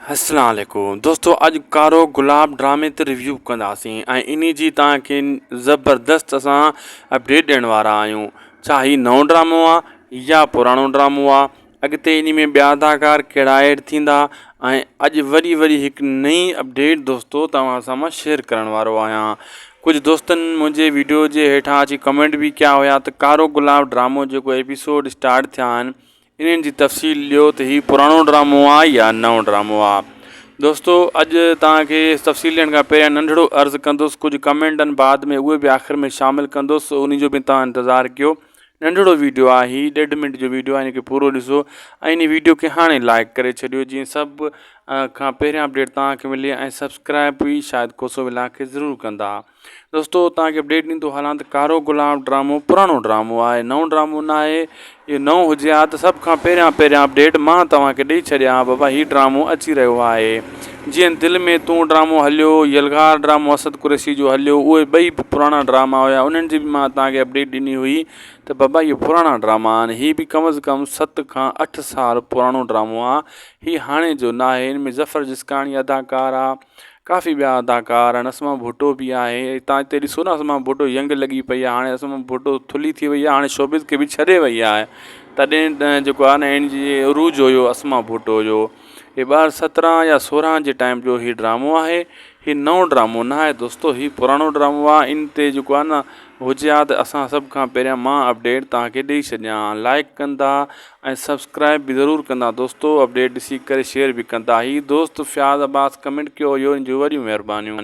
अस्सलाम वालेकुम दोस्तों, अॼु कारो गुलाब ड्रामे ते रिव्यू कंदासीं ऐं इन जी तव्हांखे ज़बरदस्त असां अपडेट ॾियण वारा आहियूं। छा ही नओं ड्रामो आहे या पुराणो ड्रामो आहे, अॻिते इन में ॿिया अदाकार कहिड़ा ऐड थींदा, ऐं अॼु वरी हिकु नई अपडेट दोस्तो तव्हां सां मां शेयर करण वारो आहियां। कुझु दोस्तनि मुंहिंजे वीडियो जे हेठां अची कमेंट बि कया हुया त कारो गुलाब ड्रामो जेको एपिसोड स्टार्ट थिया आहिनि इन्हनि जी तफ़सील ॾियो त हीउ पुराणो ड्रामो आहे या नओं ड्रामो आहे। दोस्तों, अॼु तव्हांखे तफ़सील ॾियण खां पहिरियां नंढिड़ो अर्ज़ु कंदुसि, कुझु कमेंटनि बाद में उहे बि आख़िर में शामिलु कंदुसि, उन जो बि तव्हां इंतज़ारु कयो। नंढिड़ो वीडियो आहे, हीउ 1.5 मिंट जो वीडियो आहे, हिन खे पूरो ॾिसो ऐं इन वीडियो खे हाणे लाइक करे छॾियो जीअं सभु खां पहिरियां अपडेट तव्हांखे मिले, ऐं सब्सक्राइब बि शायदि कोसो विला खे ज़रूरु कंदा। दोस्तों, तव्हांखे अपडेट ॾींदो हलां त कारो गुलाब ड्रामो पुराणो ड्रामो आहे, नओं ड्रामो न आहे। इहो नओं हुजे हा त सभु खां पहिरियां अपडेट मां तव्हांखे ॾेई छॾियां बाबा हीउ ड्रामो अची रहियो आहे। जीअं दिलि में तूं ड्रामो हलियो, यलगार ड्रामो असद कुरैशी जो हलियो, उहे ॿई पुराणा ड्रामा हुया, उन्हनि जी बि मां तव्हांखे अपडेट ॾिनी हुई त बाबा इहे पुराणा ड्रामा आहिनि। हीअ बि कम से कम 7 खां 8 साल पुराणो ड्रामो आहे, हीअ हाणे जो न आहे। हिन में ज़फ़र जिस्कानी अदाकार आहे, काफ़ी ॿिया अदाकार आहिनि, असमा भुट्टो बि आहे। तव्हां हिते ॾिसो न, असमा भुट्टो यंग लॻी पई आहे, हाणे असमा भुट्टो थुली थी वई आहे, हाणे शोबिज़ खे बि छॾे वई आहे। तॾहिं जेको आहे न इन जी अरूज हुयो असमा भुट्टो जो। हे 2017 या 16 जे टाइम जो हीउ ड्रामो आहे, हीउ नओं ड्रामो न आहे दोस्तो, हीउ पुराणो ड्रामो आहे। इन ते जेको आहे न हुजे हा त असां सभु खां पहिरियां मां अपडेट तव्हांखे ॾेई छॾियां। लाइक कंदा ऐं सब्सक्राइब बि ज़रूरु कंदा दोस्तो, अपडेट ॾिसी करे शेयर बि कंदा। हीउ दोस्त फ़याज़ अब्बास कमेंट कयो हुयो, इन जूं वॾियूं महिरबानियूं।